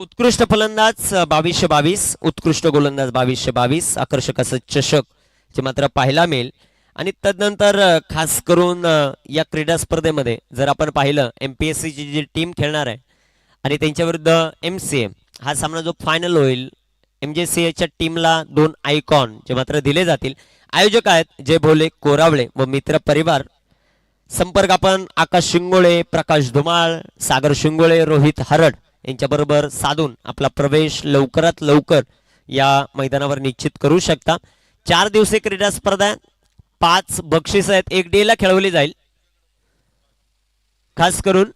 उत्कृष्ट फलंदाज 2222, उत्कृष्ट गोलंदाज 2222, आकर्षक असं चषक जे मात्र पाहायला मिळेल. आणि तदनंतर खास करून या क्रीडा स्पर्धेमध्ये जर आपण पाहिलं MPSC ची जी टीम खेळणार आहे आणि त्यांच्या विरुद्ध MCA हा सामना जो फायनल होईल, MJCA च्या टीमला 2 आयकॉन जे मात्र दिले जातील. आयोजक आहेत जय भोले कोरावळे व मित्र परिवार. संपर्क आपण आकाश शिंगोळे, प्रकाश धुमाळ, सागर शिंगोळे, रोहित हरड यांच्याबरोबर साधून आपला प्रवेश लवकरात लवकर या मैदानावर निश्चित करू शकता. 4 दिवसीय क्रीडा स्पर्धा, 5 बक्षीस आहेत, 1 डे ला खेळवली जाईल. खास करून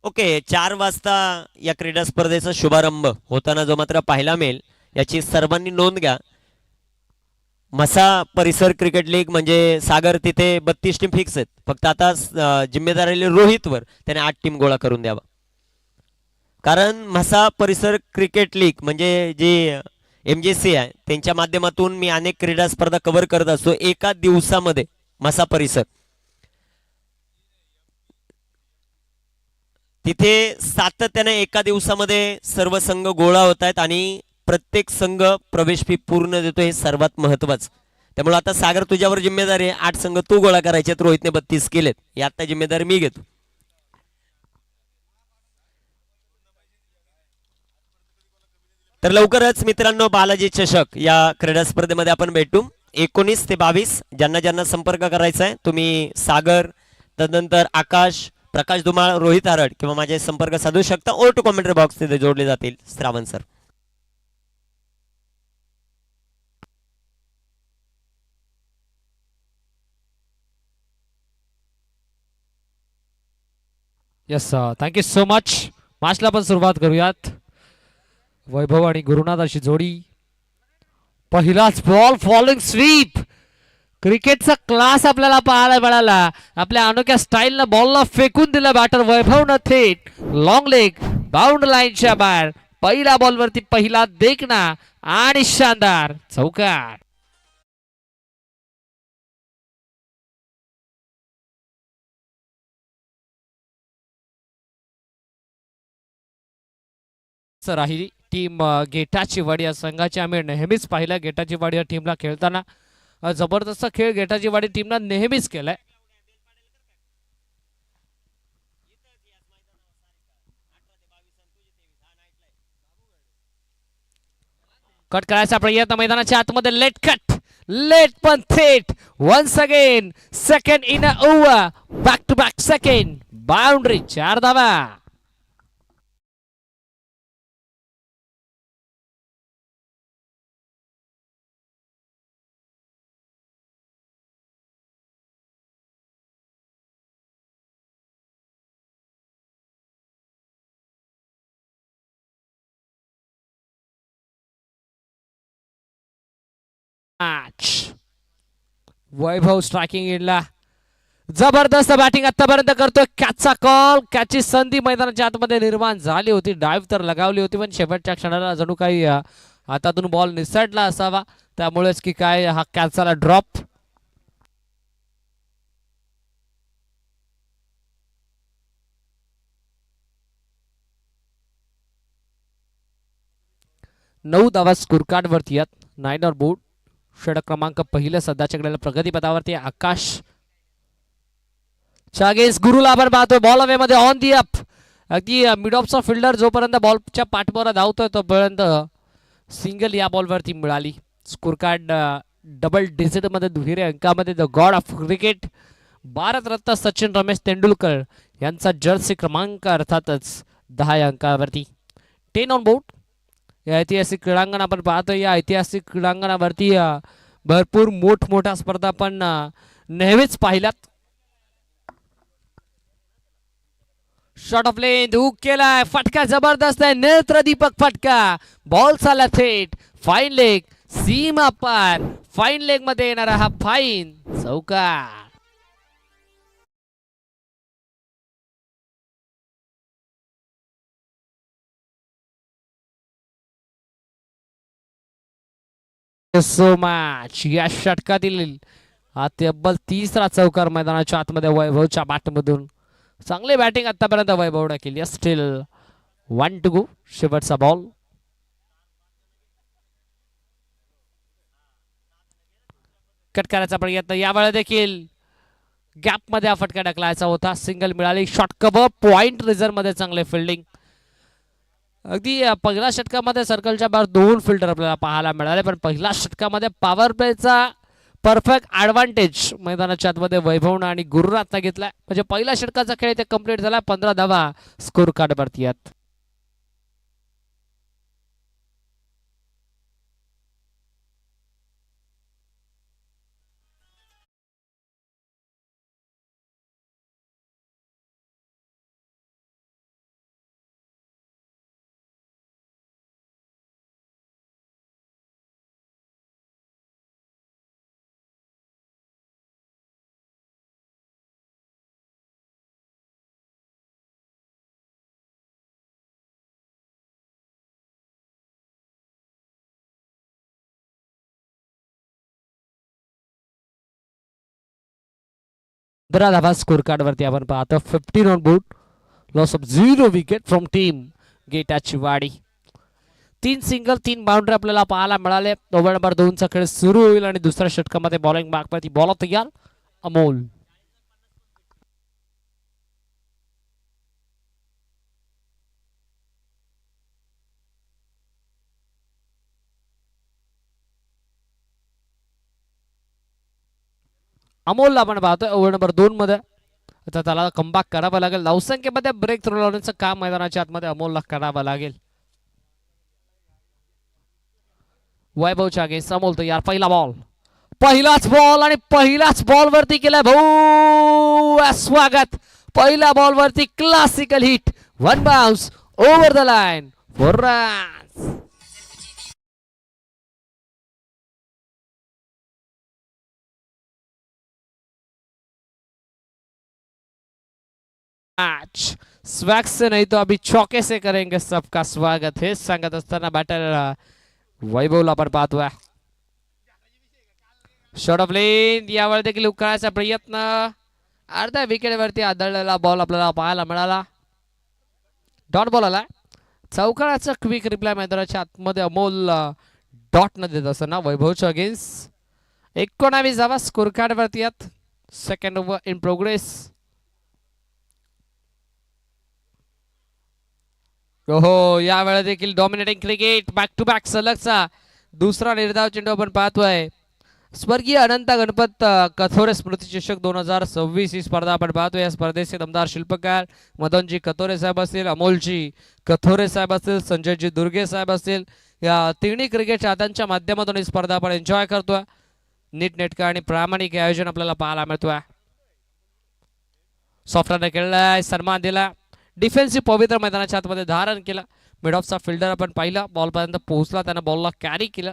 ओके 4 वाजता या क्रीडा स्पर्धेचा शुभारंभ होताना जो मात्र पाहायला मिळेल याची सर्वांनी नोंद घ्या. मसा परिसर क्रिकेट लीग म्हणजे सागर तिथे 32 टीम फिक्स आहेत. फक्त आता जिम्मेदारी रोहितवर त्याने 8 टीम गोळा करून द्यावा. कारण मसा परिसर क्रिकेट लीग म्हणजे जी MJC आहे त्यांच्या माध्यमातून मी अनेक क्रीडा स्पर्धा कव्हर करत असतो एका दिवसामध्ये. मसा परिसर तिथे सातत्याने एका दिवसामध्ये सर्व संघ गोळा होत आहेत आणि प्रत्येक संघ प्रवेश फी पूर्ण देतो, हे सर्वात महत्वाचं. त्यामुळे आता सागर तुझ्यावर जिम्मेदारी आहे. 8 संघ तू गोळा करायचे, रोहितने 32 केलेत. ही आता जिम्मेदारी मी घेतो. तर लवकरच मित्रांनो बालाजी चषक या क्रीडा स्पर्धेमध्ये आपण भेटू. 19 ते 22 ज्यांना ज्यांना संपर्क करायचा आहे तुम्ही सागर, तदनंतर आकाश, प्रकाश धुमाळ, रोहित हरड किंवा माझे संपर्क साधू शकता. ओर टू कॉमेंट्री बॉक्स तिथे जोडले जातील. Shravan sir. Yes thank you so much. मॅचला पण सुरुवात करूयात. वैभव आणि गुरुनाथ अशी जोडी. पहिलाच बॉल फॉलोइंग स्वीप. क्रिकेटचा क्लास आपल्याला पाहायला मिळाला. आपल्या अनोख्या स्टाईलनं बॉलला फेकून दिलं बॅटर वैभवनं थेट लॉंग लेग बाउंड लाईनच्या बाहेर. पहिल्या बॉलवरती पहिला देखना आणि शानदार चौकार. राहिली टीम गेटाची वाडी या संघाची. आम्ही नेहमीच पाहिलं गेटाची वाडी या टीमला खेळताना. जबरदस्त खेळ गेटाची वाडी टीमनं नेहमीच केलाय. कट करायचा प्रयत्न मैदानाच्या आतमध्ये. लेट कट, लेट पण थेट. Once again second in a over, back to back second. Boundary 4 धावा. मॅच. वैभव स्ट्रायकिंग इनला. जबरदस्त बॅटिंग आतापर्यंत करतोय. कॅचचा कॉल, कॅचची संधी मैदानाच्या आतमध्ये निर्माण झाली होती. डाईव्ह तर लगावली होती पण शेवटच्या क्षणाला जणू काही हातातून बॉल निसटला असावा, त्यामुळेच की काय हा कॅच झाला ड्रॉप. नऊ धावा स्कोर कार्ड वरती आहेत. 9 ऑन बोर्ड. षटक क्रमांक पहिलं सध्याच्या घडीला प्रगतीपथावरती आकाश. चागेस गुरुला आपण पाहतोय बॉल अवे मध्ये ऑन दी अप. अगदी मिड ऑफचा फिल्डर जोपर्यंत बॉलच्या पाठबोरा धावतोय तोपर्यंत सिंगल या बॉलवरती मिळाली. स्कोर कार्ड डबल डिजिट मध्ये दुहेरी अंकामध्ये the god of cricket Bharat Ratna Sachin Ramesh Tendulkar यांचा जर्सी क्रमांक अर्थातच 10 अंकावरती. 10 ऑन बोर्ड. या ऐतिहासिक क्रीडांगण आपण पाहतोय. या ऐतिहासिक क्रीडांगणावरती भरपूर मोठमोठ्या स्पर्धा आपण नेहमीच पाहिल्यात. शॉट ऑफ लेंथ हुक केलाय. फटका जबरदस्त आहे. नेत्रदीपक फटका. बॉल चालला थेट फाईन लेग सीमा पार. फाईन लेग मध्ये येणारा हा फाईन चौकार. So much. या षटकातील हा तब्बल तिसरा चौकार मैदानाच्या आतमध्ये वैभवच्या बॅटमधून. चांगली बॅटिंग आतापर्यंत वैभवने केली. Steel 1 to go. शेवटचा बॉल. कट करायचा प्रयत्न यावेळेला देखील गॅप मध्ये हा फटका टाकलायचा होता. सिंगल मिळाली. शॉर्ट कव्हर पॉइंट रिझर्व मध्ये चांगले फिल्डिंग. अगदी पहिल्या षटकामध्ये सर्कलच्या बाहेर 2 फिल्डर आपल्याला पाहायला मिळाले, पण पहिल्या षटकामध्ये पॉवर प्लेचा परफेक्ट ऍडव्हान्टेज मैदानाच्या आतमध्ये वैभवनं आणि गुरुरातनं घेतलाय. म्हणजे पहिल्या षटकाचा खेळ ते कंप्लीट झाला. 15 धावा स्कोर कार्ड वरती आहेत. धावा स्कोर कार्ड वरती आपण पाहतो. 15 on board. Loss of 0 wicket from team गेटाची वाडी. 3 सिंगल 3 बाउंड्री आपल्याला पाहायला मिळाले. ओव्हर नंबर 2 चा खेळ सुरू होईल आणि दुसऱ्या षटकामध्ये बॉलिंग मागवरती बॉल तयार. अमोल. अमोलला आपण पाहतोय ओव्हर नंबर 2 मध्ये. आता त्याला कमबॅक करावं लागेल. धावसंख्येमध्ये ब्रेक थ्रू लावण्याचं काम मैदानाच्या आतमध्ये अमोलला करावं लागेल. वैभवच्या अगेन्स्ट अमोल तयार. पहिला बॉल. पहिलाच बॉल आणि पहिल्याच बॉल वरती केलाय भाऊ स्वागत. पहिल्या बॉल वरती classical hit. 1 bounce over the line for runs. Match swag से नहीं तो अभी चौके से करेंगे सबका स्वागत. हे सांगत असताना बॅटर वैभवला आपण पाहतोय. शॉर्ट ऑफ लेन. यावर देखील उकळायचा प्रयत्न. अर्ध्या विकेट वरती आदळलेला बॉल आपल्याला पाहायला मिळाला. डॉट बॉल आला. चौकाराचा क्विक रिप्लाय मैदानाच्या आतमध्ये अमोल डॉट न देत असताना वैभवच्या अगेन्स्ट 19 धावा स्कोर कार्ड वरती आहेत. Second over in progress. हो यावेळेला देखील dominating cricket. Back to back सलगचा दुसरा निर्धाव चेंडू आपण पाहतोय. स्वर्गीय अनंत गणपत कथोरे स्मृती चषक 2026 ही स्पर्धा आपण पाहतोय. या स्पर्धेचे दमदार शिल्पकार मदनजी कथोरे साहेब असतील, अमोलजी कथोरे साहेब असतील, संजयजी दुर्गे साहेब असतील. या तिन्ही क्रिकेट चाहत्यांच्या माध्यमातून ही स्पर्धा आपण एन्जॉय करतोय. नीटनेटका आणि प्रामाणिक आयोजन आपल्याला पाहायला मिळतोय. सॉफ्टवेअर खेळलाय. सन्मान दिला. डिफेन्सिव्ह पवित्र मैदानाच्या आतमध्ये धारण केलं. मिड ऑफचा फिल्डर आपण पाहिला. बॉलपर्यंत पोहोचला. त्यानं बॉलला कॅरी केलं.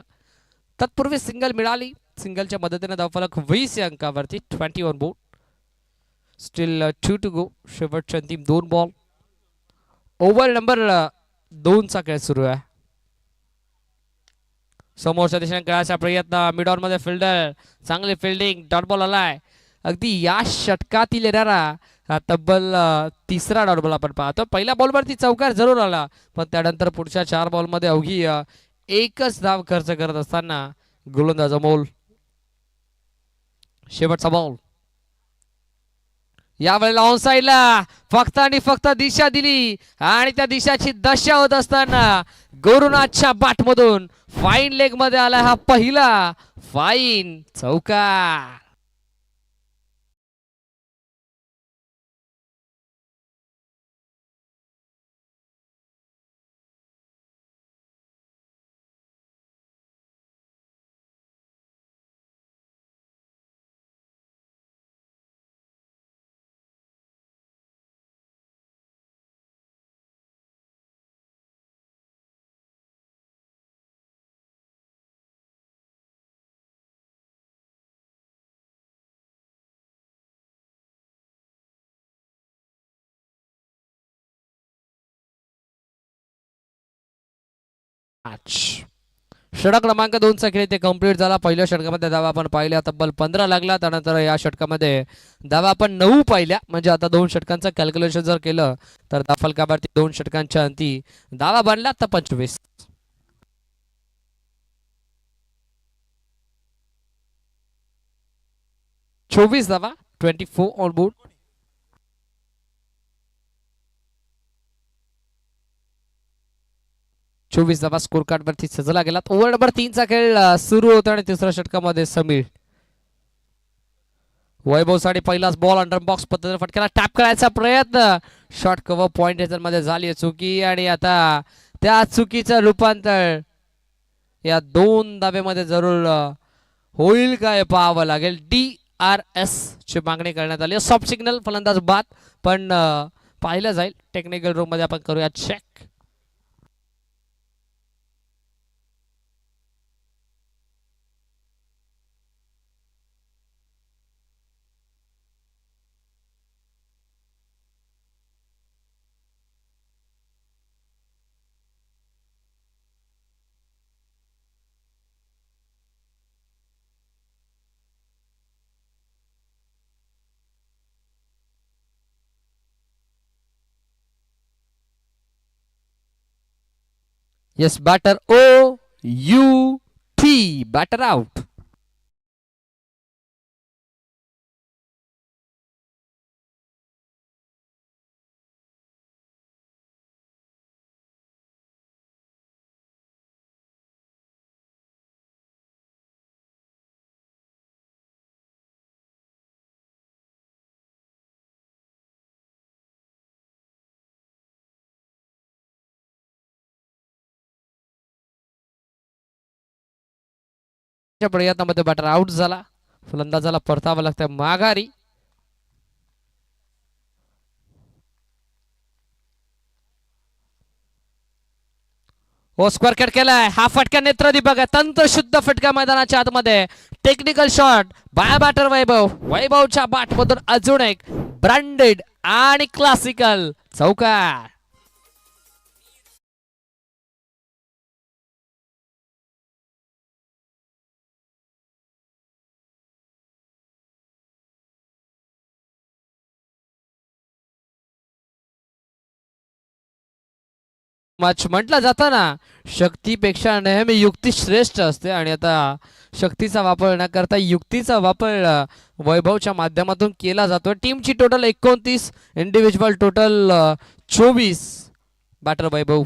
तत्पूर्वी सिंगल मिळाली. सिंगलच्या मदतीने धावफलक 20 या अंकावरती. 20 on board. Still 2 to go. शेवटच्या अंतिम 2 बॉल. ओव्हर नंबर 2 चा खेळ सुरू आहे. समोरच्या दिशेने खेळायचा प्रयत्न. मिड ऑन मध्ये फिल्डर. चांगली फिल्डिंग. डॉट बॉल आलाय. अगदी या षटकातील येणारा तब्बल तिसरा डॉट बॉल आपण पाहतो. पहिल्या बॉलवरती चौकार जरूर आला, पण त्यानंतर पुढच्या 4 बॉलमध्ये अवघी एकच धाव खर्च करत असताना गोलंदाज अमोल. शेवटचा बॉल. यावेळेला ऑन साइडला फक्त आणि फक्त दिशा दिली आणि त्या दिशाची दशा होत असताना गुरुनाथच्या बॅटमधून फाईन लेग मध्ये आला हा पहिला फाईन चौकार. मॅच षटक क्रमांक 2चा खेळ ते कंप्लीट झाला. पहिल्या षटकामध्ये धावा आपण पाहिल्या तब्बल 15 लागला. त्यानंतर या षटकामध्ये धावा आपण 9 पाहिल्या. म्हणजे आता 2 षटकांचं कॅल्क्युलेशन जर केलं तर धाफलकावरती 2 षटकांच्या अंती धावा बनल्या तर 25. 24 धावा, 24 ऑन बोर्ड. 24 धावा स्कोर कार्ड वरती सजला गेला. ओव्हर नंबर 3चा खेळ सुरू होता आणि तिसऱ्या षटकामध्ये समीर वैभव साठी पहिलाच बॉल अंडर बॉक्स पद्धतीने फटक्याला टॅप करायचा प्रयत्न. शॉर्ट कव्हर पॉइंट मध्ये झाली चुकी आणि आता त्या चुकीचं रूपांतर या 2 धाब्यामध्ये जरूर होईल काय पाहावं लागेल. DRS ची मागणी करण्यात आली. सॉफ्ट सिग्नल फलंदाज बाद पण पाहिलं जाईल. टेक्निकल रूम मध्ये आपण करूया check. Yes, batter O-U-T, batter out. प्रयत्नामध्ये बॅटर आउट झाला. फलंदाजाला परतावं लागतं माघारी. हो स्क्वेअर कट केलाय. हा फटका नेत्र बघा. तंत्र शुद्ध फटका मैदानाच्या आतमध्ये. Technical shot by batter Vaibhav. वैभवच्या बॅट मधून अजून एक ब्रँडेड आणि क्लासिकल चौकार. मॅच म्हटलं जातं ना, शक्तीपेक्षा नेहमी युक्ती श्रेष्ठ असते आणि आता शक्तीचा वापर न करता युक्तीचा वापर वैभवच्या माध्यमातून केला जातो. टीमची टोटल 29, इंडिव्हिज्युअल टोटल 24. बॅटर वैभव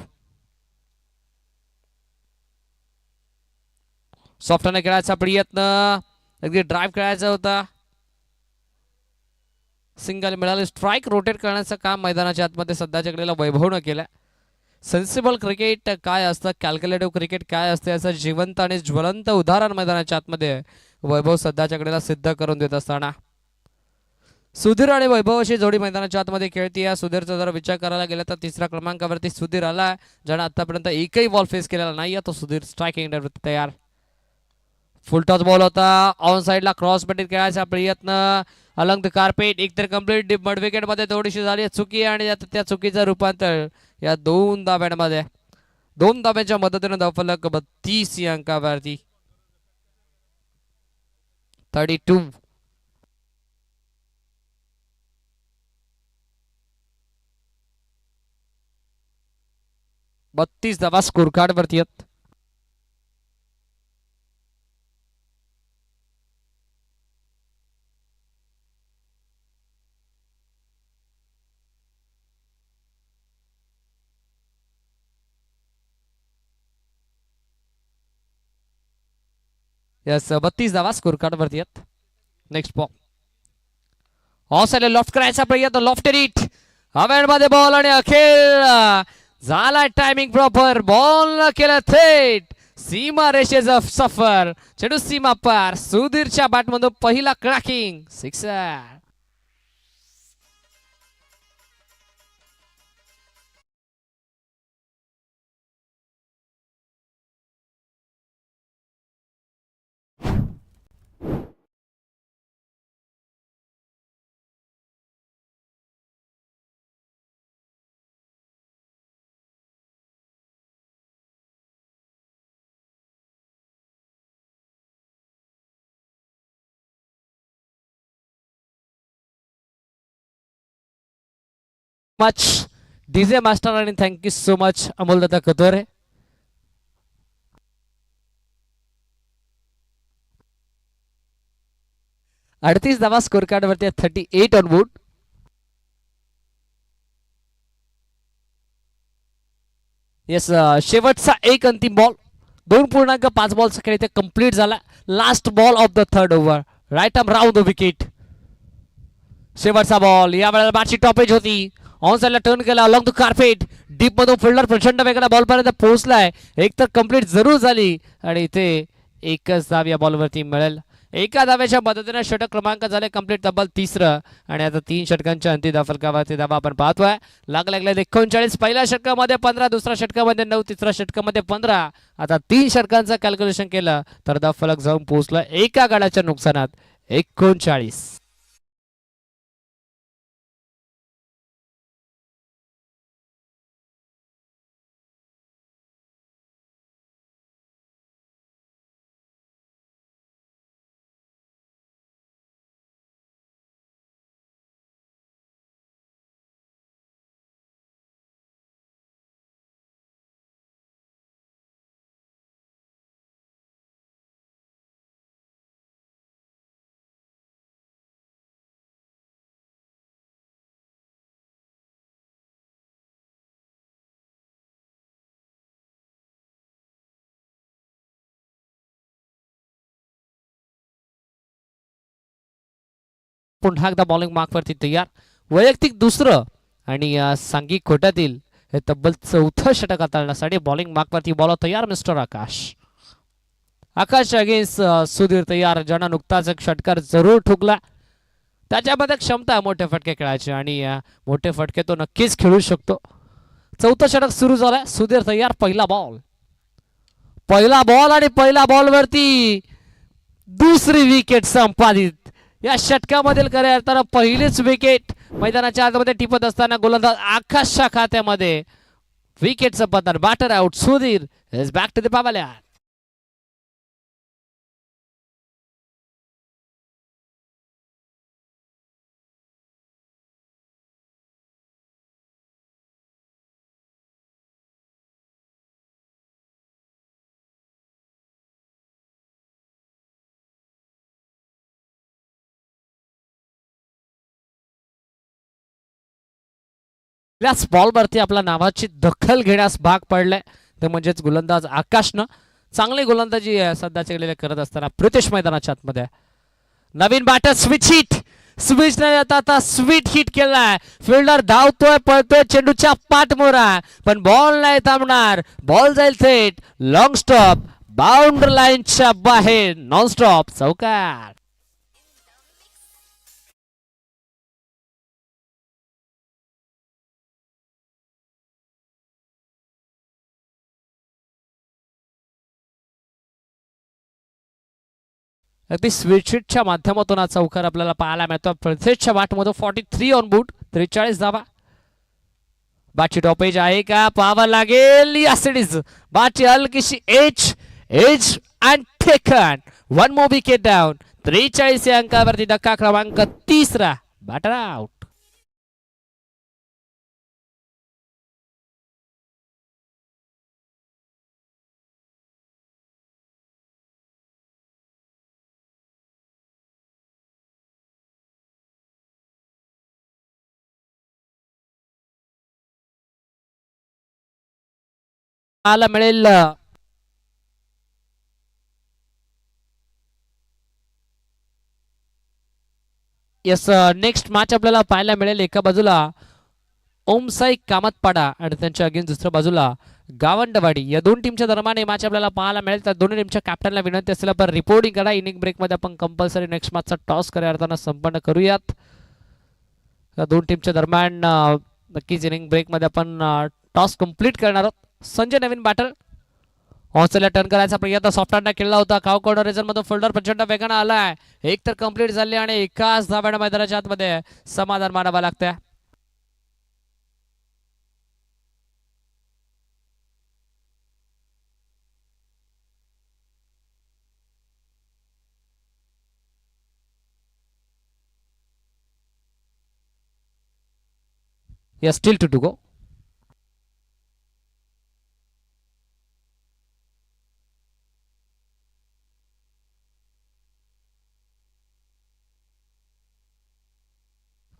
सॉफ्टने खेळायचा प्रयत्न. अगदी ड्राईव्ह खेळायचा होता. सिंगल मिळाले. स्ट्राईक रोटेट करण्याचं काम मैदानाच्या आतमध्ये सध्याच्या घडीला वैभवनं केलं. सेन्सिबल क्रिकेट काय असतं, कॅल्क्युलेटिव्ह क्रिकेट काय असतं याचं जिवंत आणि ज्वलंत उदाहरण मैदानाच्या आतमध्ये वैभव सध्याच्या घडीला सिद्ध करून देत असताना सुधीर आणि वैभव अशी जोडी मैदानाच्या आतमध्ये खेळती आहे. सुधीरचा जर विचार करायला गेला तर 3ऱ्या क्रमांकावरती सुधीर आला, ज्याने आतापर्यंत एकही बॉल फेस केलेला नाही. तो सुधीर स्ट्रायकिंग तयार. फुल टॉस बॉल होता. ऑन साइडला क्रॉस बॅटिंग खेळायचा प्रयत्न. अलंग द कार्पेट एक तर कम्प्लीट मड विकेट मध्ये थोडीशी झाली चुकी आणि त्या चुकीचं रूपांतर या 2 धाब्यांमध्ये. 2 धाब्यांच्या मदतीने धावफलक 32 या अंकावरती. 32. 32 धावा स्कोर कार्ड वरती आहेत. यस 32 धावा स्कोर कार्ड वरती आहेत. नेक्स्ट बॉल ऑफ लॉफ्ट करायचा प्रयत्न. लॉफ्टेड इट मध्ये बॉल आणि अखेर झाला टायमिंग प्रॉपर. बॉल केलं थेट सीमा रेषेचा सफर. चेंडू सीमा पार. सुधीरच्या बॅटमधून पहिला cracking sixer. Much DJ master आणि थँक्यू सो मच अमोलदादा कतोरे. अडतीस धावा स्कोर कार्ड वरती 38 ऑन बोर्ड. येस शेवटचा एक अंतिम बॉल 2.5 बॉलचा खेळ इथे कंप्लीट झाला. Last ball of the third over right arm round the wicket. शेवटचा बॉल या वेळेला बॅटची टॉपेज होती. ऑन साइडला टर्न केला अलॉंग द कार्पेट. डीप मधून फिल्डर प्रचंड वेगाने बॉल पर्यंत पोहोचलाय. एक तर कंप्लीट जरूर झाली आणि इथे एकच धाव या बॉलवरती मिळेल. एका धाव्याच्या मदतीने षटक क्रमांक झाले कंप्लीट तब्बल तिसरं आणि आता 3 षटकांच्या अंतिम धावफलकावरती धावा आपण पाहतोय. लागले 39 पहिल्या षटकामध्ये 15 दुसऱ्या षटकामध्ये 9 तिसऱ्या षटकामध्ये 15. आता 3 षटकांचं कॅल्क्युलेशन केलं तर धावफलक जाऊन पोहोचला एका गाडाच्या नुकसानात 39. पुन्हा एकदा बॉलिंग मार्कवरती तयार. वैयक्तिक दुसरं आणि सांघिक खोट्यातील हे तब्बल 4थं षटक हाताळण्यासाठी बॉलिंग मार्कवरती बॉलर तयार मिस्टर आकाश. आकाश अगेन्स्ट सुधीर तयार. ज्यांना नुकताच एक षटकार जरूर ठोकला. त्याच्यामध्ये क्षमता मोठे फटके खेळायचे आणि मोठे फटके तो नक्कीच खेळू शकतो. 4थं षटक सुरू झालंय. सुधीर तयार. पहिला बॉल आणि पहिल्या बॉलवरती दुसरी विकेट संपादित. या षटकामधील खऱ्या अर्थानं पहिलीच विकेट मैदानाच्या आतमध्ये टिपत असताना गोलंदाज आकाशच्या खात्यामध्ये विकेटचं पतन. Batter out. Sudhir is back to the pavilion. याच बॉलवरती आपल्या नावाची दखल घेण्यास भाग पडलाय ते म्हणजेच गोलंदाज आकाशनं. चांगली गोलंदाजी सध्याच्या गेलेल्या करत असताना प्रितेश मैदानाच्या आतमध्ये नवीन बॅटर स्विच नाही आता स्वीट हिट केलाय. फिल्डर धावतोय पळतोय चेंडूच्या पाठमोरा पण बॉल नाही थांबणार. बॉल जाईल थेट लॉंग स्टॉप बाउंड्री लाईनच्या बाहेर. नॉन स्टॉप चौकार. अगदी स्वीटशीटच्या माध्यमातून हा चौकार आपल्याला पाहायला मिळतो. प्रत्येकच्या बॅटमध्ये 43 ऑन बूट 43 धावा. बॅटची टॉपेज आहे का पाहावं लागेल. Yes it is. बॅटची हलकीशी edge and taken. 1 more wicket down. 43 या अंकावरती धक्का क्रमांक 3. Batter out. आला मिळेल यस नेक्स्ट मॅच आपल्याला पाहायला मिळेल. एका बाजूला ओमसाई कामतपाडा आणि त्यांच्या अगेन्स्ट दुसऱ्या बाजूला गावंडवाडी. या दोन टीमच्या दरम्यान हे मॅच आपल्याला पाहायला मिळेल. तर दोन्ही टीमच्या कॅप्टनला विनंती असेल पण रिपोर्टिंग करा. इनिंग ब्रेकमध्ये आपण कंपल्सरी नेक्स्ट मॅचचा टॉस खऱ्या अर्थानं संपन्न करूयात. या दोन टीमच्या दरम्यान नक्कीच इनिंग ब्रेकमध्ये आपण टॉस कंप्लीट करणार आहोत. संजय नवीन बॅटर ऑनसाइडला टर्न करायचा प्रयत्न सॉफ्टहँडने केला होता. काव कॉर्नर रिजन मधून फिल्डर प्रचंड वेगाने आलाय. एक तर कंप्लीट झाली आणि एकाच धाव्याने मैदानाच्या आतमध्ये समाधान मानावं लागतंय. या स्टील टू गो.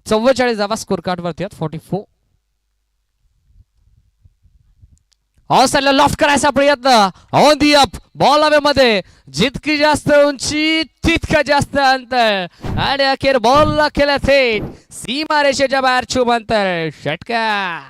चव्वेचाळीस धावा स्कोर कार्ड वरती आहेत. 44. ऑनसाइडला लॉफ्ट करायचा प्रयत्न. ऑन दी अप बॉल हवेमध्ये. जितकी जास्त उंची तितकं जास्त अंतर आणि अखेर बॉलला केला थेट सीमा रेषेच्या बाहेर शुभ अंतर. षटकार.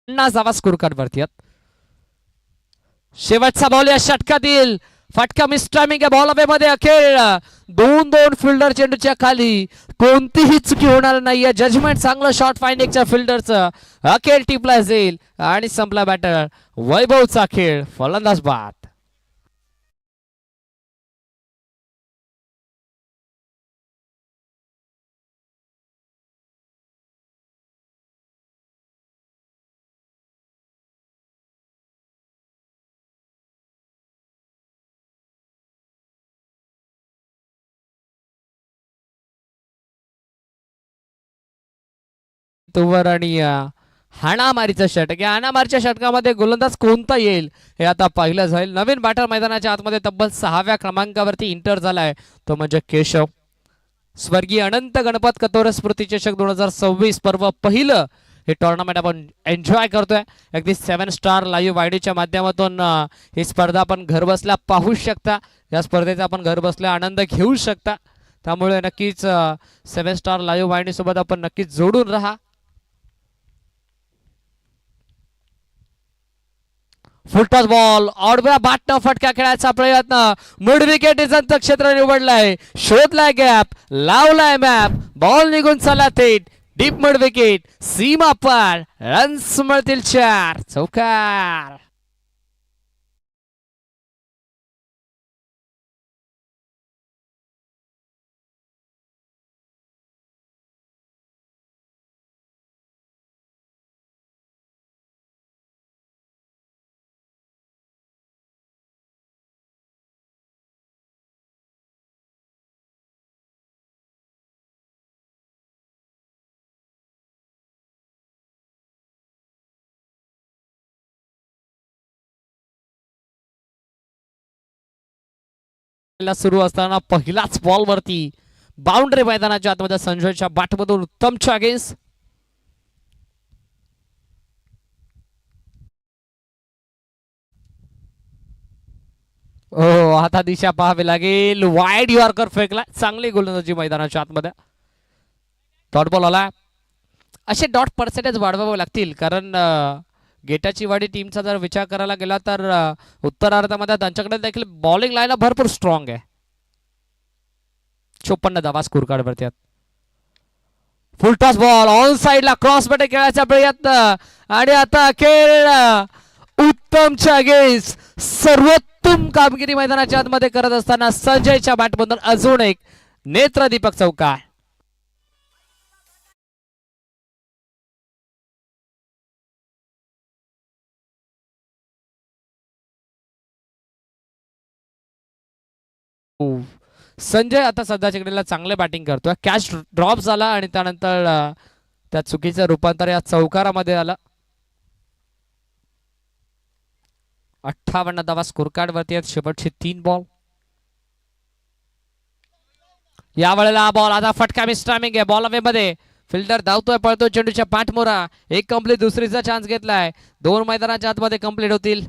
धावा स्कोर कार्ड वरती आहेत. शेवटचा बॉल या षटकातील फटका मिस टायमिंग बॉल हवेमध्ये. अखेर 2-2 फिल्डर चेंडूच्या खाली. कोणतीही चुकी होणार नाही. जजमेंट चांगलं शॉट फाइंडिंगच्या फिल्डरचं. अखेर टिपला जाईल आणि संपला बॅटर. वैभवचा खेळ फलंदाज बाद. तोवर आणि हाणामारीचं षटक. या हाणामारीच्या षटकामध्ये गोलंदाज कोणता येईल हे आता पाहिलं जाईल. नवीन बॅटर मैदानाच्या आतमध्ये तब्बल 6व्या क्रमांकावरती इंटर झालाय तो म्हणजे केशव. स्वर्गीय अनंत गणपत कतोरे स्मृती चषक 2026 पर्व पहिलं हे टुर्नामेंट आपण एन्जॉय करतोय. अगदी 7 स्टार लाईव्ह वायडीच्या माध्यमातून ही स्पर्धा आपण घरबसल्या पाहू शकता. या स्पर्धेचा आपण घरबसल्या आनंद घेऊ शकता. त्यामुळे नक्कीच 7 स्टार लाईव्ह वाहिनी सोबत आपण नक्कीच जोडून राहा. Full toss ball. आडव्या बाटनं फटका खेळायचा प्रयत्न. मिड विकेट इजंत क्षेत्र निवडलाय. शोधलाय गॅप. लावलाय मॅप. बॉल निघून चला थेट डीप मिड विकेट. सीमा पार. रन्स मिळतील 4. चौकार. सुरू असताना पहिलाच बॉल वरती बाउंड्री मैदानाच्या आतमध्ये संजयच्या बॅटमधून उत्तम अगेन्स्ट. हो आता दिशा पाहावी लागेल. वाईड यॉर्कर फेकला. चांगली गोलंदाजी मैदानाच्या आतमध्ये. डॉट बॉल आला. असे डॉट पर्सेंटेज वाढवावे लागतील कारण गेटाची वाडी टीमचा जर विचार करायला गेला तर उत्तरार्धामध्ये त्यांच्याकडे देखील बॉलिंग लाईन भरपूर स्ट्रॉंग आहे. 54 धावा स्कोर कार्ड वरती. फुल टॉस बॉल ऑन साइडला क्रॉस मध्ये खेळायचा प्रयत्न आणि आता खेळ उत्तमच्या अगेन्स्ट. सर्वोत्तम कामगिरी मैदानाच्या आतमध्ये करत असताना संजयच्या बॅटमधून अजून एक नेत्रदीपक चौकार. संजय आता सध्याच्या घडीला चांगले बॅटिंग करतोय. कॅच ड्रॉप झाला आणि त्यानंतर त्या चुकीचं रूपांतर या चौकारामध्ये आलं. 58 धावा स्कोर कार्ड वरती आहेत. शेवटचे 3 बॉल. या वेळेला बॉल आता फटका मिस टायमिंग आहे. बॉल हवेमध्ये. फिल्डर धावतोय पळतोय चेंडूच्या पाठमोरा. एक कंप्लीट दुसरीचा चान्स घेतलाय. 2 मैदानाच्या आतमध्ये कंप्लीट होतील.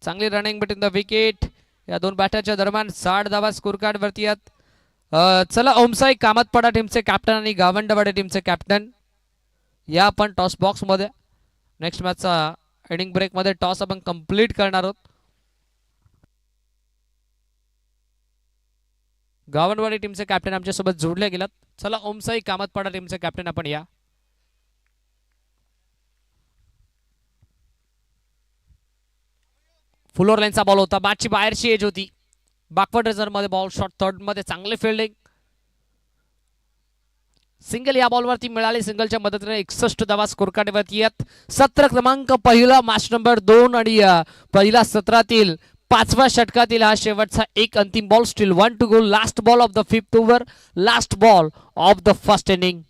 चांगली रनिंग बिटवीन द विकेट या 2 बॅटरच्या दरम्यान. 60 धावा स्कोर कार्ड वरती आहेत. चला ओमसाई कामतपाडा टीमचे कॅप्टन आणि गावंडवाडे टीमचे कॅप्टन या आपण टॉस बॉक्स मध्ये. नेक्स्ट मॅचचा इनिंग ब्रेक मध्ये टॉस आपण कंप्लीट करणार आहोत. गावंडवाडी टीमचे कॅप्टन आमच्या सोबत जोडले गेलात. चला ओमसाई कामतपाडा टीमचे कॅप्टन आपण या. फुलोर लाईनचा बॉल होता. बॅटची बाहेरची एज होती. बॅकवर्ड रेझर मध्ये बॉल शॉट. थर्ड मध्ये चांगले फिल्डिंग. सिंगल या बॉलवरती मिळाली. सिंगलच्या मदतीने 61 धावा स्कोर कार्डवरती आहेत. सत्र क्रमांक पहिला मॅच नंबर 2 आणि पहिल्या सत्रातील 5व्या षटकातील हा शेवटचा एक अंतिम ball. Steel 1 to go. Last ball of the 5th over. Last ball of the first inning.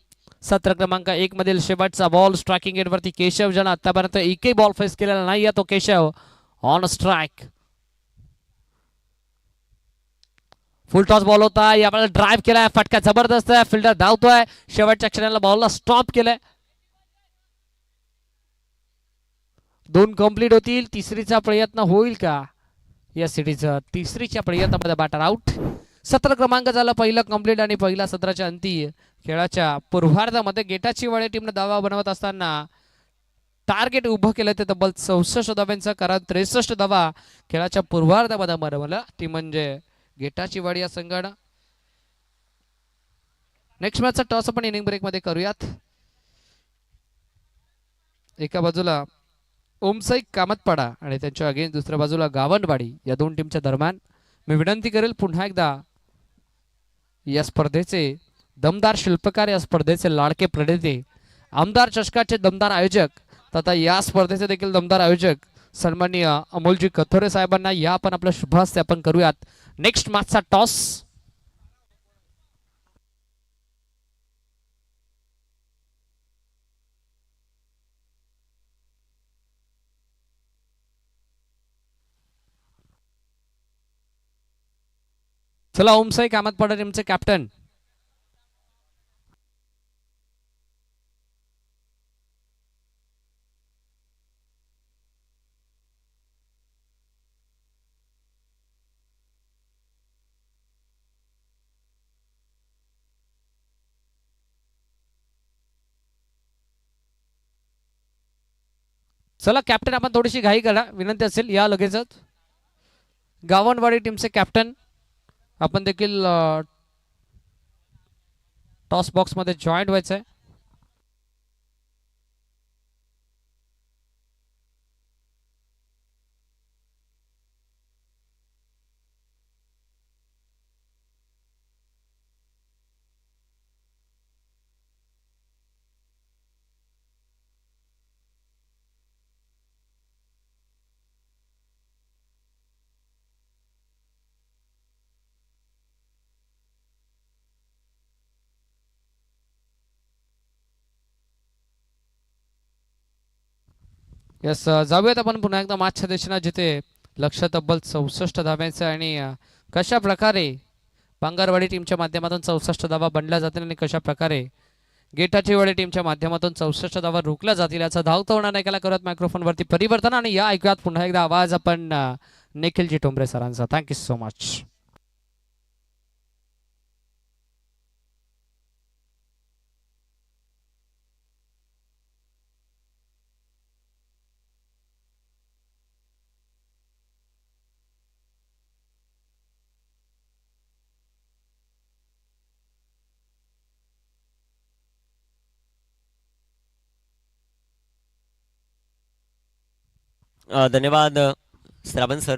सत्र क्रमांक 1 मधील शेवटचा बॉल. स्ट्रायकिंग एंडवरती केशव, ज्यानं आतापर्यंत एकही बॉल फेस केलेला नाही तो Keshav on strike. Full toss ball होता. यावेळेला ड्राईव्ह केलाय. फटका जबरदस्त आहे. फिल्डर धावतोय. शेवटच्या क्षणाला बॉलला स्टॉप केलाय. 2 कंप्लीट होतील. तिसरीचा प्रयत्न होईल का या सिटीचा? तिसरीच्या प्रयत्नामध्ये बॅटर आउट. 17 क्रमांक झाला पहिला कंप्लीट आणि पहिल्या सत्राच्या अंती खेळाच्या पूर्वार्धामध्ये गेटाची वाडी टीमने दावा बनवत असताना टार्गेट उभं केलं ते तब्बल 64 धाव्यांचं. कारण 63 धावा खेळाच्या पूर्वार्धामध्ये बनवला ती म्हणजे गेटाची वाडी या संघानं. नेक्स्ट मॅचचा टॉस आपण इनिंग ब्रेक मध्ये करूयात. एका बाजूला ओमसाई कामतपाडा आणि त्यांच्या अगेन्स्ट दुसऱ्या बाजूला गावंडवाडी या दोन टीमच्या दरम्यान. मी विनंती करेल पुन्हा एकदा या स्पर्धेचे दमदार शिल्पकार, या स्पर्धेचे लाडके प्रणेते, आमदार चषकाचे दमदार आयोजक तथा या स्पर्धेचे देखील दमदार आयोजक सन्माननीय अमोलजी कथोरे साहेबांना या आपण आपल्या शुभहस्ते आपण करूयात. नेक्स्ट मॅचचा टॉस. चला ओमसाई कामतपाडा टीमचे कॅप्टन चला कॅप्टन आपण थोडीशी घाई करा, विनंती असेल या लगेचच. गावंडवाडी टीमचे कॅप्टन आपण देखील टॉस बॉक्स मध्ये जॉईंट व्हायचंय. यस, जाऊयात आपण पुन्हा एकदा मॅचच्या दिशेने, जिथे लक्ष तब्बल 64 धाब्यांचं आणि कशा प्रकारे बांगरवाडी टीमच्या माध्यमातून 64 धावा बनल्या जातील आणि कशा प्रकारे गेटाची वाडी टीमच्या माध्यमातून 64 धावा रोखल्या जातील याचा धावता होणार नाही. करत मायक्रोफोन वरती परिवर्तन आणि या ऐकूयात पुन्हा एकदा आवाज आपण निखिलजी टोंबरे सरांचा. Thank you so much. धन्यवाद श्रावण सर.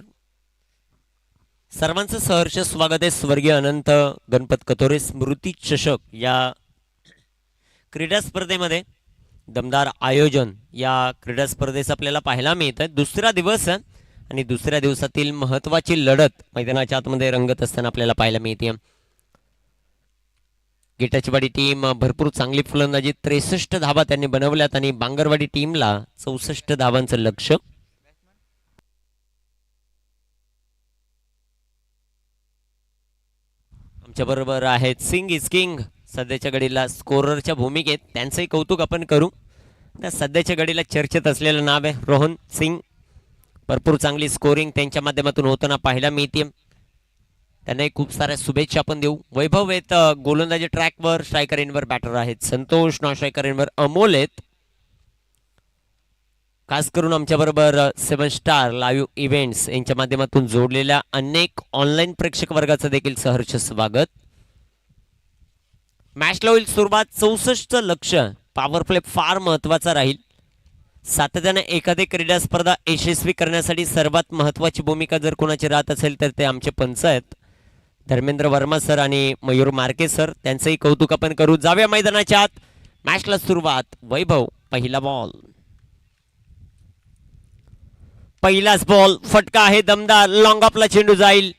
सर्वांचं सहर्ष स्वागत आहे स्वर्गीय अनंत गणपत कथोरे स्मृती चषक या क्रीडा स्पर्धेमध्ये. दमदार आयोजन या क्रीडा स्पर्धेचं आपल्याला पाहायला मिळतं. दुसरा दिवस आहे आणि दुसऱ्या दिवसातील महत्त्वाची लढत मैदानाच्या आतमध्ये रंगत असताना आपल्याला पाहायला मिळते. गेटाची वाडी टीम भरपूर चांगली फलंदाजी, 63 धावा त्यांनी बनवल्यात आणि बांगरवाडी टीमला 64 धावांचं लक्ष. आमच्या बरोबर आहेत सिंग इज किंग, सध्याच्या घडीला स्कोररच्या भूमिकेत. त्यांचंही कौतुक आपण करू. त्या सध्याच्या घडीला चर्चेत असलेलं नाव आहे रोहन सिंग. भरपूर चांगली स्कोरिंग त्यांच्या माध्यमातून होताना पाहायला मिळते. त्यांनाही खूप साऱ्या शुभेच्छा आपण देऊ. वैभव आहेत गोलंदाजी ट्रॅकवर, स्ट्रायकर इनवर बॅटर आहेत संतोष, नॉन स्ट्रायकर इनवर अमोल आहेत. खास करून आमच्या बरोबर 7 स्टार लाईव्ह इव्हेंट्स यांच्या माध्यमातून जोडलेल्या अनेक ऑनलाईन प्रेक्षक वर्गाचं देखील सहर्ष स्वागत. मॅचला होईल सुरुवात. 64चं लक्ष. पॉवर प्ले फार महत्वाचा राहील. सातत्याने एखादी क्रीडा स्पर्धा यशस्वी करण्यासाठी सर्वात महत्वाची भूमिका जर कोणाची राहत असेल तर ते आमचे पंच आहेत. धर्मेंद्र वर्मा सर आणि मयूर मार्के सर त्यांचंही कौतुक आपण करू. जाऊया मैदानाच्या आत. मॅचला सुरुवात. वैभव पहिला बॉल. पहिलाच बॉल फटका आहे दमदार. लॉंग ऑफला चेंडू जाईल.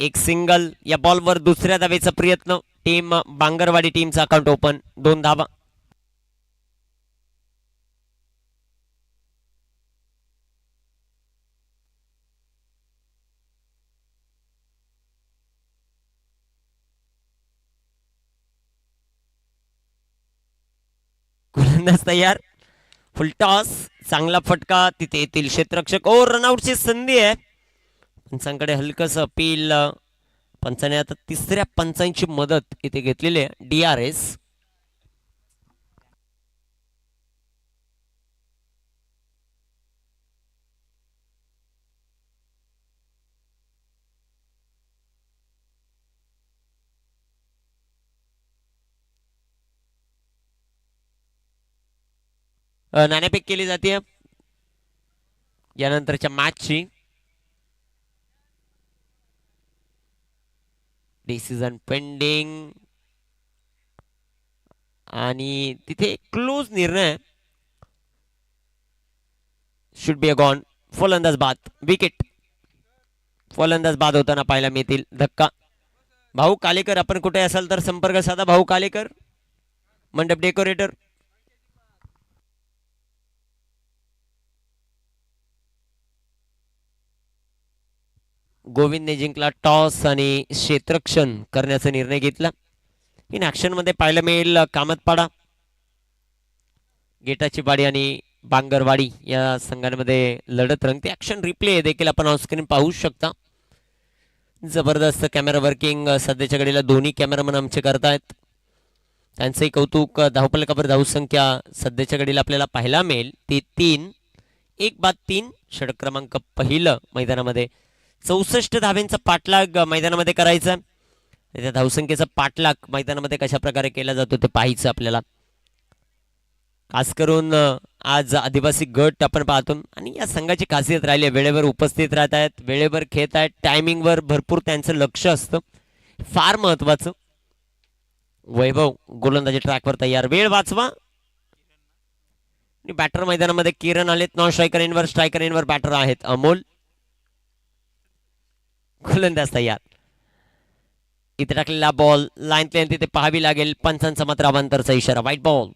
एक सिंगल. या बॉलवर दुसऱ्या धावेचा प्रयत्न. टीम बांगरवाडी टीमचा अकाउंट ओपन. 2 धावा. गोलंदाज तयार. फुलटॉस. चांगला फटका. तिथे येथील क्षेत्ररक्षक. ओ रनआउटची संधी आहे. पंचांकडे हलकस अपील. पंचाने आता तिसऱ्या पंचांची मदत इथे घेतलेली आहे. DRS. नाणेफेक केली जाते यानंतरच्या मॅचची. डिसिजन पेंडिंग आणि तिथे क्लोज निर्णय. Should be a gone. फलंदाज बाद. विकेट. फलंदाज बाद होताना पाहायला मिळतील. धक्का. भाऊ कालेकर आपण कुठे असाल तर संपर्क साधा. भाऊ कालेकर, मंडप डेकोरेटर. गोविंदने जिंकला टॉस आणि क्षेत्ररक्षण करण्याचा निर्णय घेतला. इन ऍक्शन मध्ये पाहायला मिळेल कामतपाडा, गेटाची बाडी आणि बांगरवाडी या संघांमध्ये लढत रंगते. ऍक्शन रिप्ले देखील आपण ऑनस्क्रीन पाहू शकता. जबरदस्त कॅमेरा वर्किंग सध्याच्या घडीला दोन्ही कॅमेरामन आमचे करतायत. त्यांचंही कौतुक. धावपलकावर धावसंख्या सध्याच्या घडीला आपल्याला पाहायला मिळेल ती 3. 1-3. षटक क्रमांक पहिलं मैदानामध्ये. 64 धावेंचा पाठलाग मैदानामध्ये करायचा. त्या धावसंख्येचा पाठलाग मैदानामध्ये कशा प्रकारे केला जातो ते पाहायचं आपल्याला. खास करून आज आदिवासी गट आपण पाहतो आणि या संघाची खासियत राहिली आहे. वेळेवर उपस्थित राहत आहेत, वेळेवर खेळत आहेत, टायमिंगवर भरपूर त्यांचं लक्ष असतं. फार महत्वाचं. वैभव गोलंदाजी ट्रॅकवर तयार. वेळ वाचवा. बॅटर मैदानामध्ये किरण आलेत. नॉन स्ट्रायकर इनवर. स्ट्रायकर इनवर बॅटर आहेत अमोल. गोलंदाज तयार. इथे टाकलेला बॉल लाईन प्लेन तिथे पाहावी लागेल. पंचांचा मात्र अवांतरचा इशारा. White ball.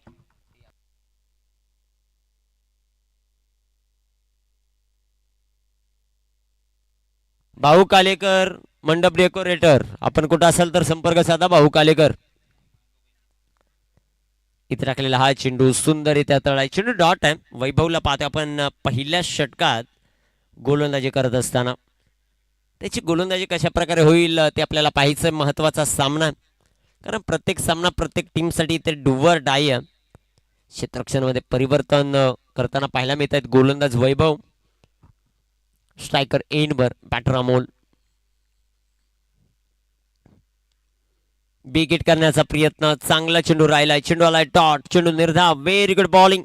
भाऊ कालेकर, मंडप डेकोरेटर आपण कुठं असाल तर संपर्क साधा. भाऊ कालेकर. इथे टाकलेला हा चेंडू सुंदर इथे तळाय. चेंडू डॉट आहे. वैभवला पाहतो आपण पहिल्या षटकात गोलंदाजी करत असताना. त्याची गोलंदाजी कशा प्रकारे होईल ते आपल्याला पाहायचं. महत्वाचा सामना, कारण प्रत्येक सामना प्रत्येक टीमसाठी ते डुवर डाय. क्षेत्ररक्षणामध्ये परिवर्तन करताना पाहायला मिळत आहेत. गोलंदाज वैभव, स्ट्रायकर एंडवर बॅटर अमोल. बिग हिट करण्याचा प्रयत्न. चांगला चेंडू राहिलाय. चेंडू आलाय डॉट. चेंडू निर्धाव. Very good bowling.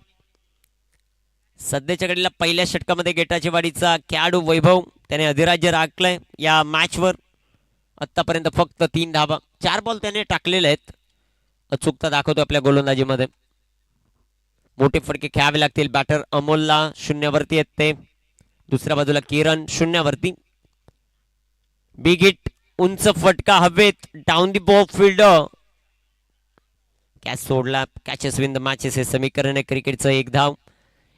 सध्याच्या घडीला पहिल्या षटकामध्ये गेटाची वाडीचा खेळाडू वैभव त्याने अधिराज्य राखलंय या मॅचवर. आतापर्यंत फक्त 3 धावा. 4 बॉल त्याने टाकलेले आहेत. अचूकता दाखवतो आपल्या गोलंदाजीमध्ये. मोठे फटके खेळावे लागतील. बॅटर अमोलला 0 वरती येते. दुसऱ्या बाजूला किरण 0 वरती. Big hit. उंच फटका हवेत. Down the ball fielder. Catch सोडला. कॅचेस विन द मॅचेस हे समीकरण आहे क्रिकेटचं. 1 धाव.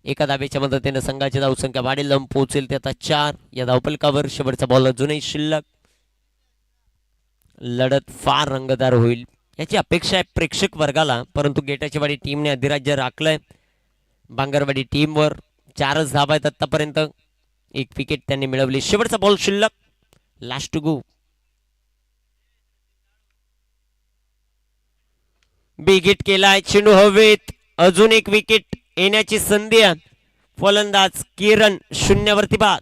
एका धावेच्या मदतीने संघाची धावसंख्या वाढेल. लांब पोहोचेल ते आता 4. या धावपलकावर शेवटचा बॉल अजूनही शिल्लक. लढत फार रंगतदार होईल याची अपेक्षा आहे प्रेक्षक वर्गाला, परंतु गेटाची वाडी टीमने अधिराज्य राखलंय बांगरवाडी टीमवर. 4च धावा आहेत आतापर्यंत. 1 विकेट त्यांनी मिळवली. शेवटचा बॉल शिल्लक. Last to go. Big hit केलाय. चेंडू हवेत. अजून 1 विकेट येण्याची संधी. फलंदाज किरण 0 वरती बाद.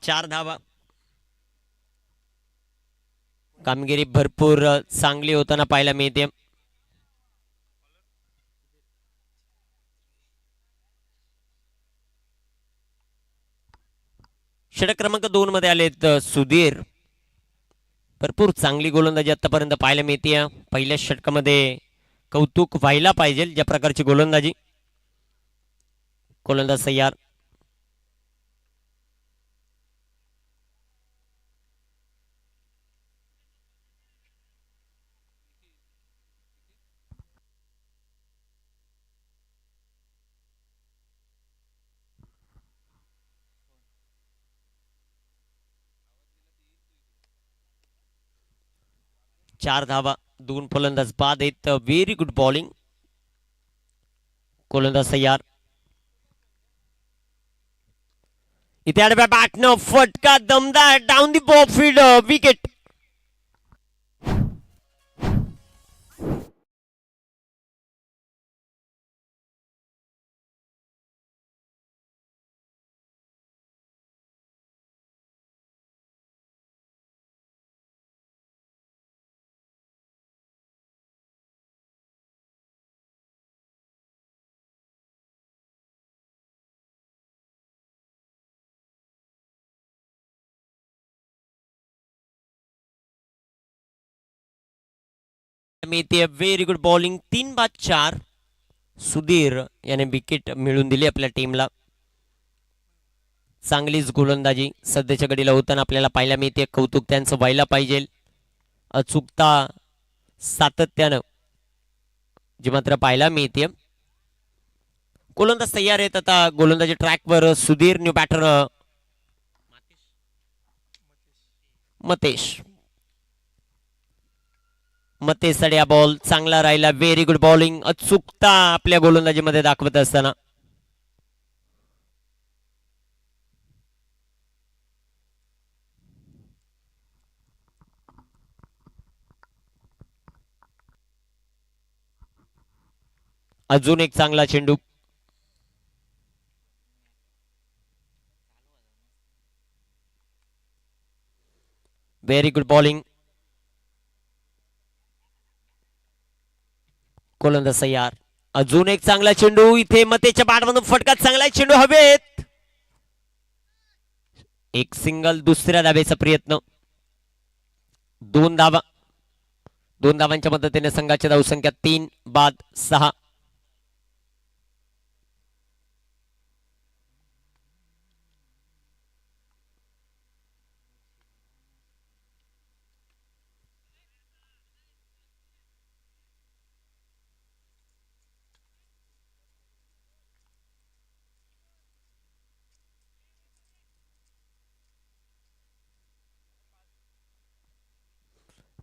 4 धावा. कामगिरी भरपूर चांगली होताना पाहायला मिळते. षटक क्रमांक 2 मध्ये आलेत सुधीर. भरपूर चांगली गोलंदाजी आतापर्यंत पाहायला मिळते. पहिल्या षटकामध्ये कौतुक व्हायला पाहिजे ज्या प्रकारची गोलंदाजी. गोलंदाज तयार. चार धावा. 2 फलंदाज बाद आहेत. Very good bowling. गोलंदाज तयार. इथे आडव्या बॅटनं फटका दमदार down the ball field wicket. मिळते व्हेरी गुड बॉलिंग. 3 बाद 4. सुधीर याने विकेट मिळवून दिली आपल्या टीमला. चांगलीच गोलंदाजी सध्याच्या घडीला होताना आपल्याला पाहायला मिळते. कौतुक त्यांचं व्हायला पाहिजे. अचूकता सातत्यानं जी मात्र पाहायला मिळते. गोलंदाज तयार आहेत आता. गोलंदाजी ट्रॅकवर सुधीर. New batter Matesh. मतेशकडे हा बॉल चांगला राहिला. Very good bowling. अचूकता आपल्या गोलंदाजीमध्ये दाखवत असताना अजून एक चांगला चेंडू. Very good bowling. गोलंदाज तयार. अजून एक चांगला चेंडू. इथे मतेच्या बॅटमधून फटका. चांगला चेंडू हवेत. एक सिंगल. दुसऱ्या धावेचा प्रयत्न. 2 धावा. 2 धावांच्या मदतीने संघाची धावसंख्या 3 बाद 6.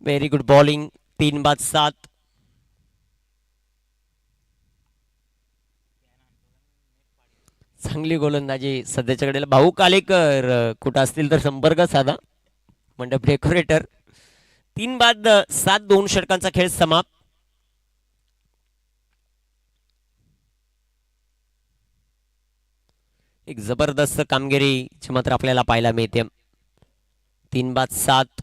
Very good bowling. 3 बाद 7. चांगली गोलंदाजी सध्याच्या घडीला. भाऊ कालेकर कुठं असतील तर संपर्क साधा. मंडप डेकोरेटर. 3 बाद 7. 2 षटकांचा खेळ समाप्त. एक जबरदस्त कामगिरी मात्र आपल्याला पाहायला मिळते. 3 बाद 7.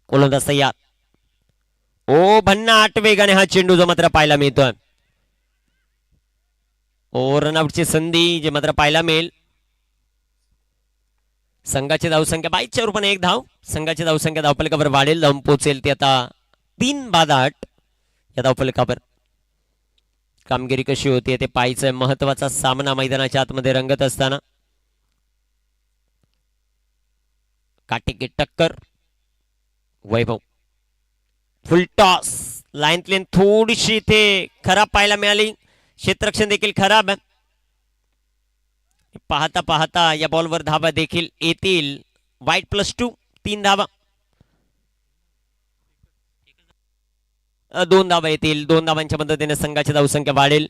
गोलंदाज तयार. ओ भन्नाट वेगाने हा चेंडू जो मात्र पाहायला मिळतोय. ओ रनआउटची संधी जे मात्र पाहायला मिळेल. संघाची धावसंख्या 22 च्या रूपाने 1 धाव. संघाची धावसंख्या धावफलकावर वाढेल. धावून पोहोचेल ती आता 3 बाद 8 या धावफलकावर. कामगिरी कशी होती ते पाहायचंय. महत्वाचा सामना मैदानाच्या आतमध्ये रंगत असताना काटेकी टक्कर. वैभव फुल टॉस. लाईन थोडीशी इथे खराब पाहायला मिळाली. क्षेत्ररक्षण देखील खराब. पाहता पाहता या बॉलवर धावा देखील येतील. वाईट +2. 3 धावा. 2 धावा येतील. 2 धावांच्या मदतीने संघाची धावसंख्या वाढेल.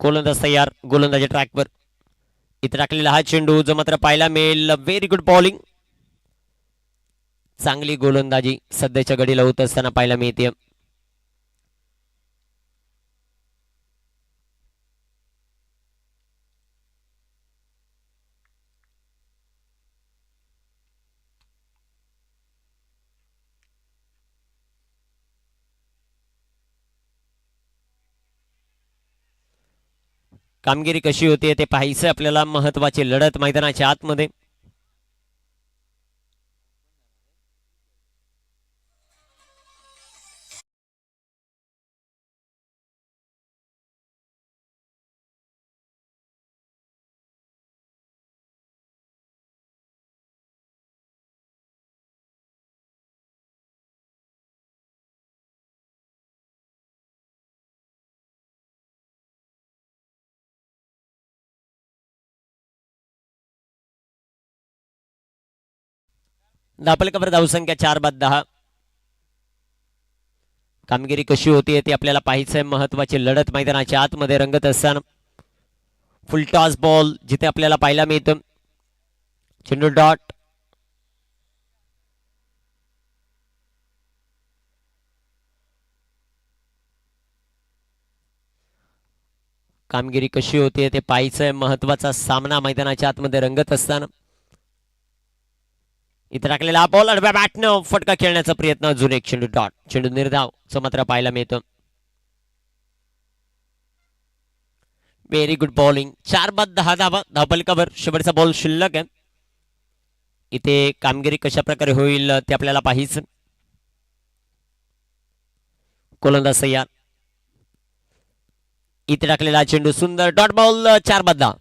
गोलंदाज तयार. गोलंदाजी ट्रॅकवर. इथे टाकलेला हा चेंडू जो मात्र पाहायला मिळेल. Very good bowling. चांगली गोलंदाजी सध्याच्या घडीला होत असताना पाहायला मिळते. कामगिरी कशी होते ते पाहायचं आपल्याला. महत्वाची लढत मैदानाच्या आतमध्ये. धापलकावर धावसंख्या 4 बाद 10. कामगिरी कशी होती ते आपल्याला पाहायचंय. महत्वाची लढत मैदानाच्या आतमध्ये रंगत असताना फुल टॉस बॉल जिथे आपल्याला पाहायला मिळतं. चेंडू डॉट. कामगिरी कशी होती ते पाहायचंय. महत्वाचा सामना मैदानाच्या आतमध्ये रंगत असताना इथे टाकलेला बॉल अडव्या बॅटनं फटका खेळण्याचा प्रयत्न. अजून एक चेंडू डॉट. चेंडू निर्धाव मात्र पाहायला मिळतं. Very good bowling. 4 बाद 10 धावा धावपलकावर. शेवटचा बॉल शिल्लक आहे. इथे कामगिरी कशा प्रकारे होईल ते आपल्याला पाहायचं. गोलंदाज तयार. इथे टाकलेला चेंडू सुंदर डॉट बॉल. 4 बाद 10.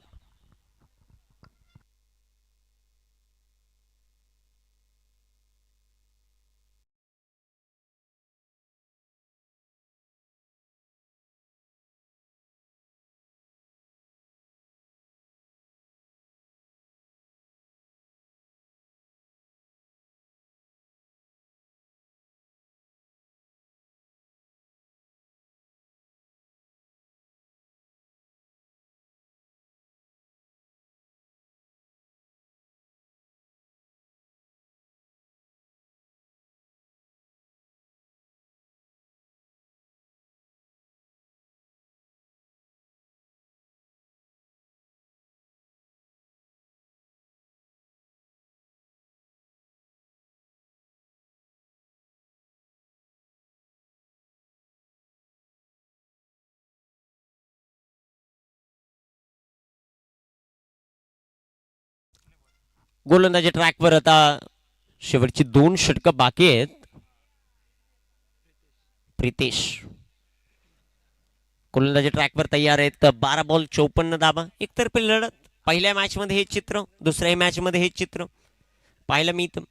गोलंदाजी ट्रॅकवर आता शेवटची 2 षटकं बाकी आहेत. प्रितेश गोलंदाजी ट्रॅकवर तयार आहेत. 12 बॉल 54 धावा. एकतर्फी लढत. पहिल्या मॅच मध्ये हे चित्र, दुसऱ्या मॅच मध्ये हे चित्र पाहायला मिळतं.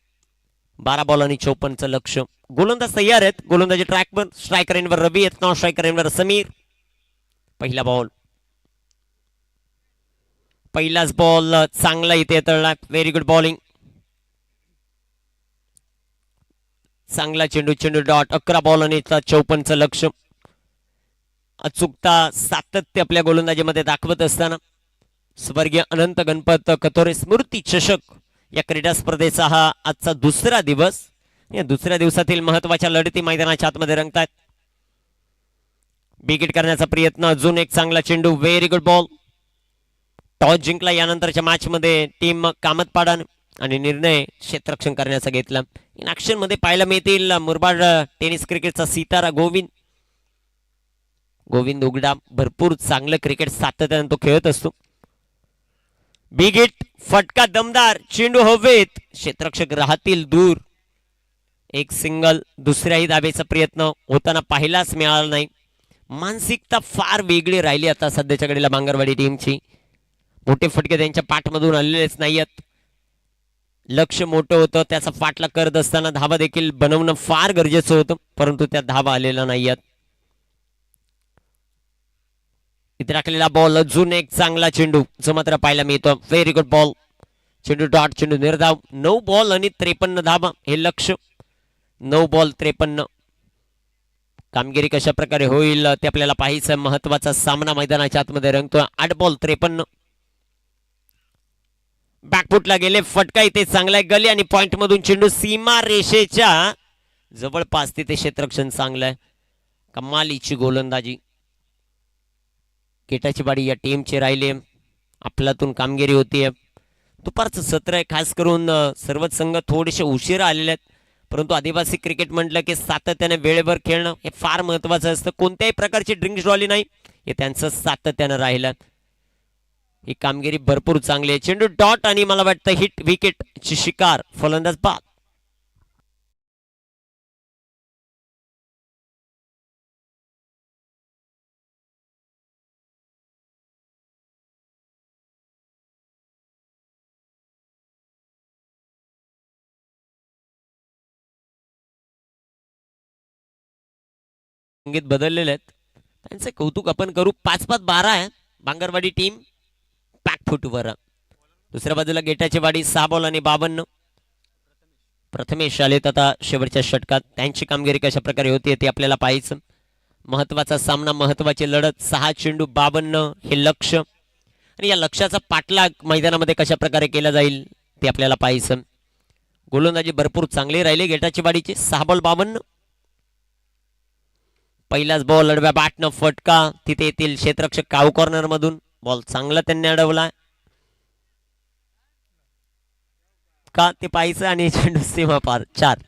12 बॉल आणि 54चं लक्ष. गोलंदाज तयार आहेत. गोलंदाजी ट्रॅकवर. स्ट्रायकर एंडवर रवी आहेत. नॉन स्ट्रायकर एंडवर समीर. पहिला बॉल. पहिलाच बॉल चांगला इथे तळला. Very good bowling. चांगला चेंडू. चेंडू डॉट. 11 बॉल आणि 54चं लक्ष. अचूकता सातत्य आपल्या गोलंदाजीमध्ये दाखवत असताना स्वर्गीय अनंत गणपत कथोरे स्मृती चषक या क्रीडा स्पर्धेचा हा आजचा दुसरा दिवस. या दुसऱ्या दिवसातील महत्वाच्या लढती मैदानाच्या आतमध्ये रंगतात. बिग हिट करण्याचा प्रयत्न. अजून एक चांगला चेंडू. Very good ball. टॉस जिंकला यानंतरच्या मॅच मध्ये टीम कामतपाडाने आणि निर्णय क्षेत्ररक्षण करण्याचा घेतला. इन ऍक्शन मध्ये पाहायला मिळतील मुरबाड टेनिस क्रिकेटचा सितारा गोविंद उगडा. भरपूर चांगलं क्रिकेट सातत्याने तो खेळत असतो. Big hit. फटका दमदार. चेंडू हवेत. क्षेत्ररक्षक राहतील दूर. एक सिंगल. दुसऱ्याही धाबेचा प्रयत्न होताना पाहिलाच मिळाला नाही. मानसिकता फार वेगळी राहिली आता सध्याच्या घडीला बांगरवाडी टीमची. मोठे फटके त्यांच्या पाठमधून आलेलेच नाहीयेत. लक्ष मोठं होतं. त्याचा पाठला करत असताना धाबा देखील बनवणं फार गरजेचं होतं, परंतु त्या धाबा आलेला नाहीयेत. इथे राखलेला बॉल. अजून एक चांगला चेंडू जो मात्र पाहायला मिळतो. Very good ball. चेंडू डॉट. चेंडू निर्धाव. 9 बॉल आणि 53 धाबा हे लक्ष. 9 बॉल 53. कामगिरी कशा प्रकारे होईल ते आपल्याला पाहायचं. महत्वाचा सामना मैदानाच्या आतमध्ये रंगतोय. 8 बॉल 53. बॅकफुटला गेले, फटका इथे चांगला आहे गली आणि पॉइंट मधून चेंडू सीमा रेषेच्या जवळपास, तिथे क्षेत्ररक्षण चांगलं आहे. कमालीची गोलंदाजी गेटाची बाडी या टीमची राहिली. आपल्यातून कामगिरी होतीये. दुपारचं सत्र आहे, खास करून सर्वच संघ थोडेसे उशिरा आलेले आहेत, परंतु आदिवासी क्रिकेट म्हटलं की सातत्याने वेळेवर खेळणं हे फार महत्वाचं असतं. कोणत्याही प्रकारची ड्रिंक्स ड्रॉली नाही, हे त्यांचं सातत्यानं राहिलं. ही कामगिरी भरपूर चांगली आहे. चेंडू डॉट आणि मला वाटतं हिट विकेट ची शिकार, फलंदाज बाद. संगीत बदललेले आहेत, त्यांचे कौतुक आपण करू. 5-5-12 आहे बांगरवाडी टीम पॅक फुटवर. दुसऱ्या बाजूला गेटाची वाडी 6 बॉल आणि 52. प्रथमेश आलेत आता शेवटच्या षटकात. त्यांची कामगिरी कशा प्रकारे होती ते आपल्याला पाहायचं. महत्वाचा सामना, महत्वाची लढत. 6 चेंडू 52 हे लक्ष, आणि या लक्ष्याचा पाठलाग मैदानामध्ये कशा प्रकारे केला जाईल ते आपल्याला पाहायचं. गोलंदाजी भरपूर चांगली राहिली गेटाची वाडीची. 6 बॉल 52. पहिलाच बॉल अडव्या बॅटनं फटका, तिथे येतील क्षेत्ररक्षक काऊ कॉर्नर मधून. बॉल चांगला त्यांनी अडवला का ते पाहायचं, आणि चेंडू सीमा पार. 4.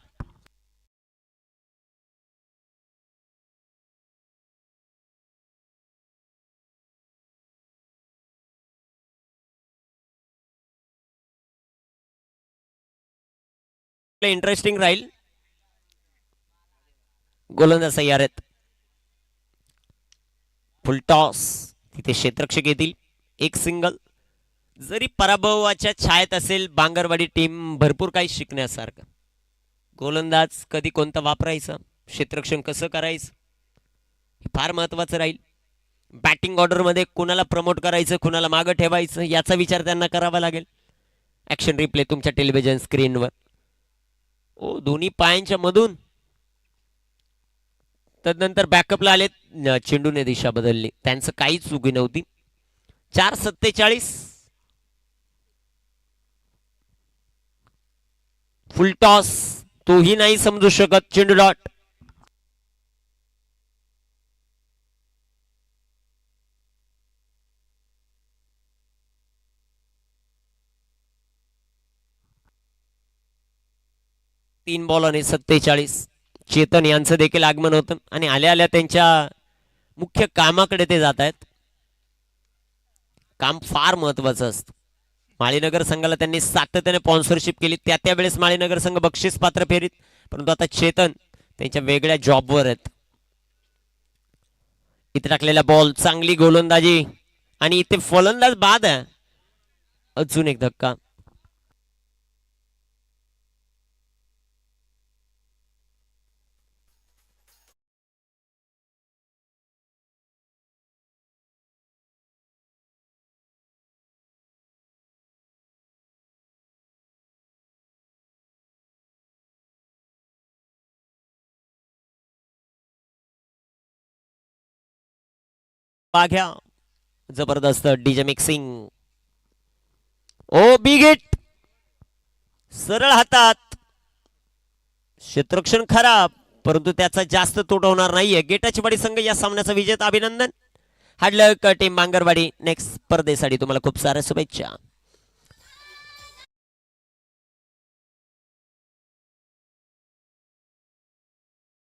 इंटरेस्टिंग राहील. गोलंदाज तयार आहेत. फुल टॉस, तिथे क्षेत्ररक्षक येतील. एक सिंगल. जरी पराभवाच्या छायेत असेल बांगरवाडी टीम, भरपूर काही शिकण्यासारखं. गोलंदाज कधी कोणता वापरायचा, क्षेत्ररक्षण कसं करायचं हे फार महत्वाचं राहील. बॅटिंग ऑर्डर मध्ये कुणाला प्रमोट करायचं, कुणाला मागं ठेवायचं याचा विचार त्यांना करावा लागेल. ऍक्शन रिप्ले तुमच्या टेलिव्हिजन स्क्रीनवर. ओ, दोन्ही पायांच्या मधून. तदनंतर बॅकअपला आले, चेंडूने दिशा बदलली, त्यांचं काहीच चुकी नव्हती. 4-47. फुल टॉस, तोही नाही समजू शकत. चेंडू डॉट. तीन बॉल आणि 47. चेतन यांचं देखील आगमन होतं, आणि आल्या आल्या त्यांच्या मुख्य कामाकडे ते जात आहेत. काम फार महत्वाचं असतं. माळीनगर संघाला त्यांनी सातत्याने स्पॉन्सरशिप केली, त्या वेळेस माळीनगर संघ बक्षीस पात्र फेरीत, परंतु आता चेतन त्यांच्या वेगळ्या जॉबवर आहेत. इथे टाकलेला बॉल, चांगली गोलंदाजी, आणि इथे फलंदाज बाद आहे. अजून एक धक्का. घ्या, जबरदस्त डीजे मिक्सिंग. ओ, बिग हिट, सरळ हातात. क्षेत्ररक्षण खराब, परंतु त्याचा जास्त तोटा होणार नाहीये. गेटाची वाडी संघ या सामन्याचा विजेता. अभिनंदन. हार्ड लक टीम बांगरवाडी. नेक्स्ट स्पर्धेसाठी तुम्हाला खूप साऱ्या शुभेच्छा.